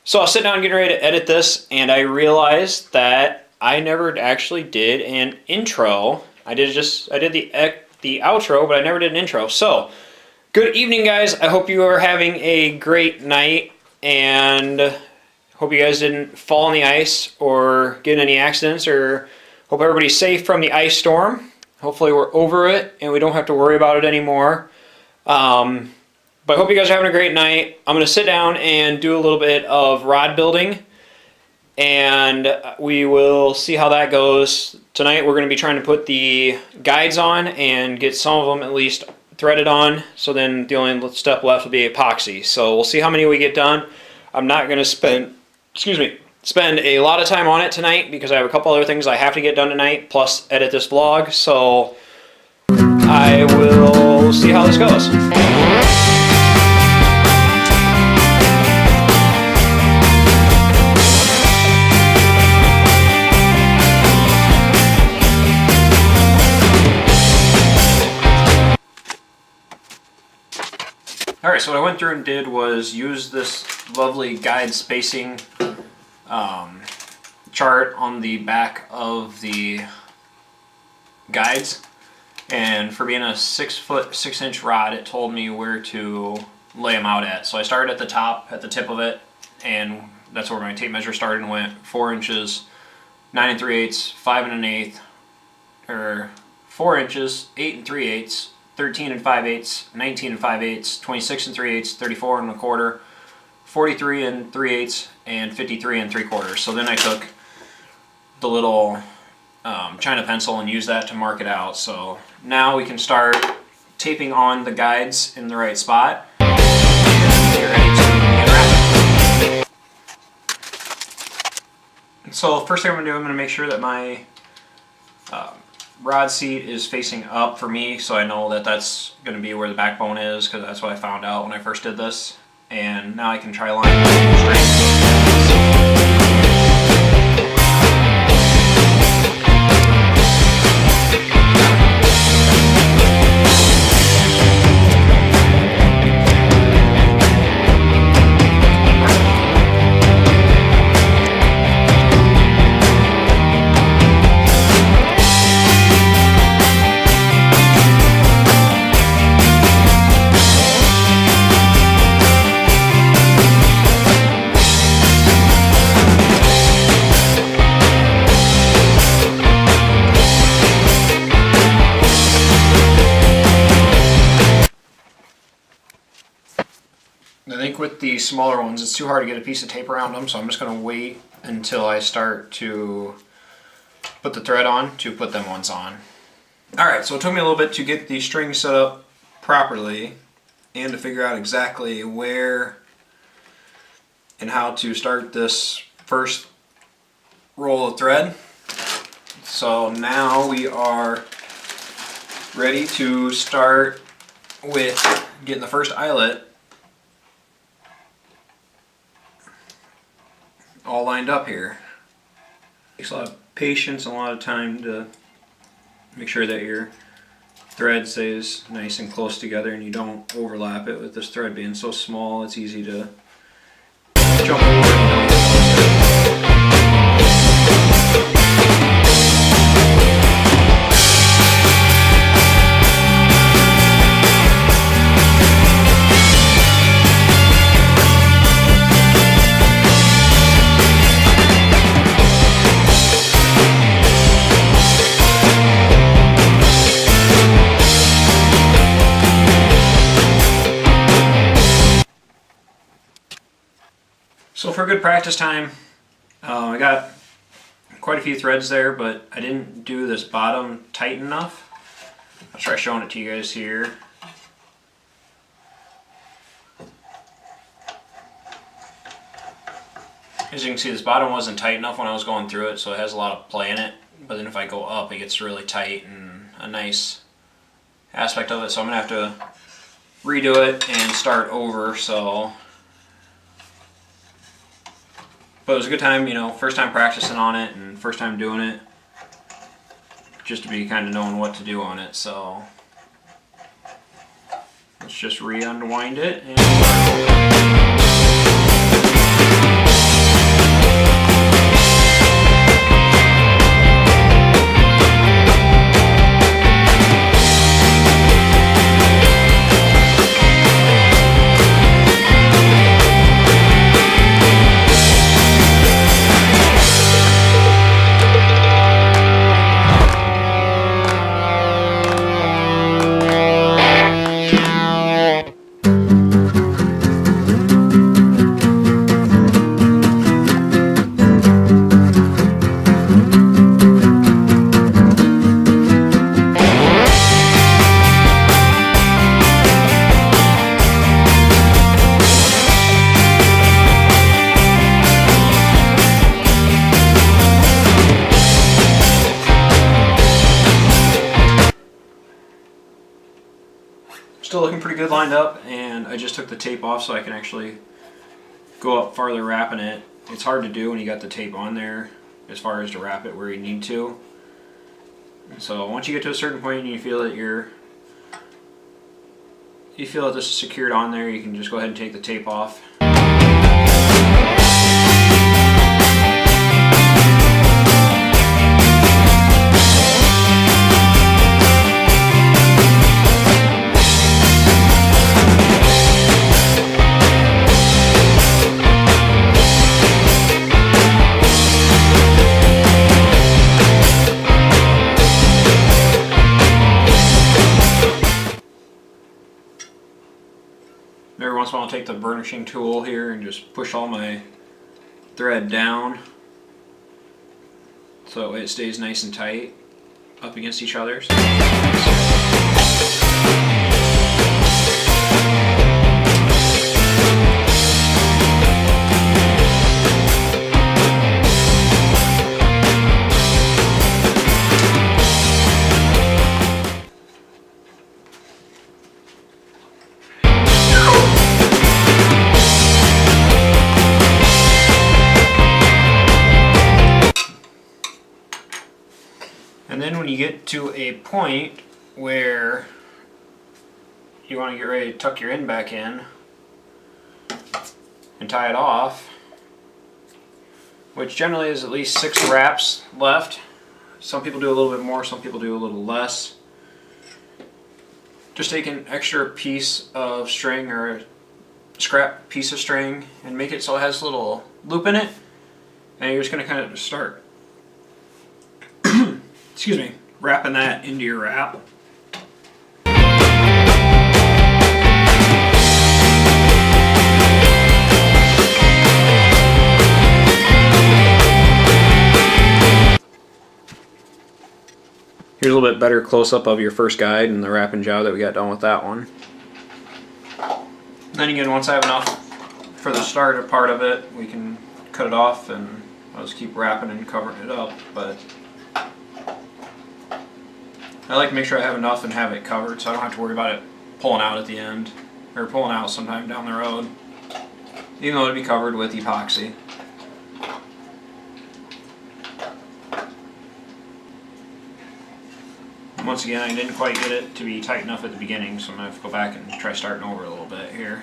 So I was sitting down getting ready to edit this, and I realized that I never actually did an intro. I did the outro, but I never did an intro. So, good evening, guys. I hope you are having a great night, and hope you guys didn't fall on the ice or get in any accidents, or hope everybody's safe from the ice storm. Hopefully we're over it and we don't have to worry about it anymore. But I hope you guys are having a great night. I'm going to sit down and do a little bit of rod building, and we will see how that goes. Tonight we're going to be trying to put the guides on and get some of them at least threaded on, so then the only step left will be epoxy. So we'll see how many we get done. I'm not going to spend a lot of time on it tonight because I have a couple other things I have to get done tonight, plus edit this vlog. So I will see how this goes. Alright, so what I went through and did was use this lovely guide spacing chart on the back of the guides, and for being a 6 foot 6 inch rod, it told me where to lay them out at. So I started at the top, at the tip of it, and that's where my tape measure started and went 4 inches, 9 3/8, 5 1/8, or 4 inches, 8 3/8, 13 5/8, 19 5/8, 26 3/8, 34 1/4, 43 3/8, and 53 3/4. So then I took the little China pencil and used that to mark it out. So now we can start taping on the guides in the right spot and get ready to get wrapping. So first thing I'm going to do, I'm going to make sure that my rod seat is facing up for me, so I know that that's going to be where the backbone is, because that's what I found out when I first did this. And now I can try lining up straight. I think with the smaller ones, it's too hard to get a piece of tape around them, so I'm just going to wait until I start to put the thread on to put them ones on. Alright, so it took me a little bit to get the string set up properly and to figure out exactly where and how to start this first roll of thread. So now we are ready to start with getting the first eyelet all lined up here. It takes a lot of patience and a lot of time to make sure that your thread stays nice and close together and you don't overlap it. With this thread being so small, it's easy to jump over and don't get closer. So for good practice time, I got quite a few threads there, but I didn't do this bottom tight enough. I'll try showing it to you guys here. As you can see, this bottom wasn't tight enough when I was going through it, so it has a lot of play in it. But then if I go up, it gets really tight and a nice aspect of it. So I'm going to have to redo it and start over. But it was a good time, you know, first time practicing on it and first time doing it, just to be kind of knowing what to do on it. So let's just re-unwind it. Still looking pretty good lined up, and I just took the tape off so I can actually go up farther wrapping it. It's hard to do when you got the tape on there as far as to wrap it where you need to. So once you get to a certain point and you feel that this is secured on there, you can just go ahead and take the tape off. Every once in a while I'll take the burnishing tool here and just push all my thread down so that way it stays nice and tight up against each other. And then when you get to a point where you want to get ready to tuck your end back in and tie it off, which generally is at least 6 wraps left. Some people do a little bit more, some people do a little less. Just take an extra piece of string or a scrap piece of string and make it so it has a little loop in it, and you're just going to kind of start excuse me, wrapping that into your wrap. Here's a little bit better close-up of your first guide and the wrapping job that we got done with that one. Then again, once I have enough for the starter part of it, we can cut it off and I'll just keep wrapping and covering it up. But I like to make sure I have enough and have it covered so I don't have to worry about it pulling out at the end, or pulling out sometime down the road, even though it'd be covered with epoxy. And once again, I didn't quite get it to be tight enough at the beginning, so I'm going to have to go back and try starting over a little bit here.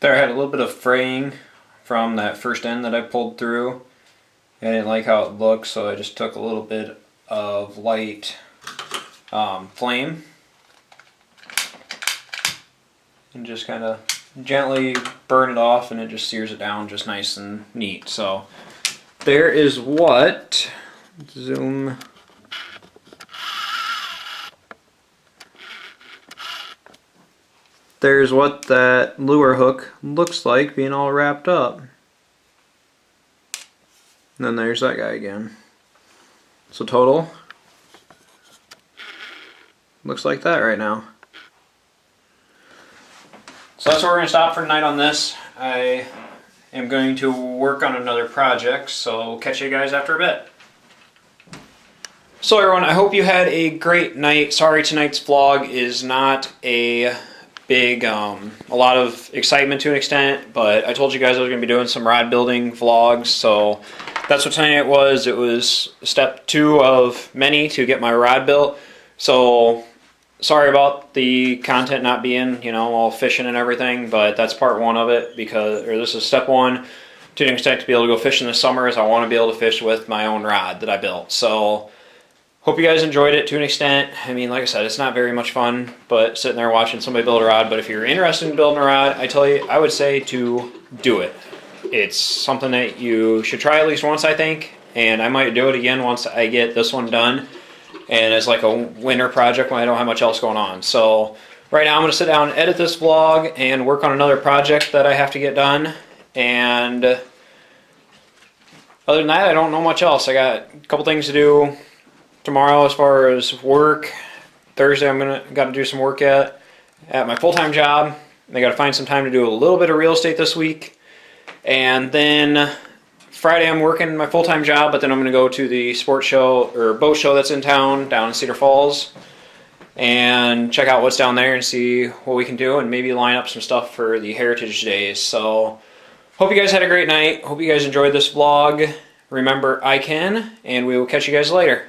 There I had a little bit of fraying from that first end that I pulled through. I didn't like how it looked, so I just took a little bit of light flame and just kind of gently burn it off, and it just sears it down just nice and neat. So there is what, zoom, there's what that lure hook looks like being all wrapped up. And then there's that guy again. So total, looks like that right now. So that's where we're going to stop for tonight on this. I am going to work on another project, so catch you guys after a bit. So everyone, I hope you had a great night. Sorry tonight's vlog is not a big, a lot of excitement to an extent, but I told you guys I was going to be doing some rod building vlogs, so that's what tonight was. It was step 2 of many to get my rod built. So sorry about the content not being, you know, all fishing and everything, but that's part 1 of it, because, or this is step 1 to an extent to be able to go fishing this summer, is I want to be able to fish with my own rod that I built. So hope you guys enjoyed it to an extent. I mean, like I said, it's not very much fun, but sitting there watching somebody build a rod. But if you're interested in building a rod, I would say to do it. It's something that you should try at least once, I think, and I might do it again once I get this one done. And it's like a winter project when I don't have much else going on. So right now I'm going to sit down and edit this vlog and work on another project that I have to get done. And other than that, I don't know much else. I got a couple things to do tomorrow as far as work. Thursday I'm got to do some work at my full-time job. I got to find some time to do a little bit of real estate this week. And then Friday I'm working my full-time job, but then I'm going to go to the sports show or boat show that's in town down in Cedar Falls and check out what's down there and see what we can do, and maybe line up some stuff for the Heritage Days. So hope you guys had a great night. Hope you guys enjoyed this vlog. Remember, I can, and we will catch you guys later.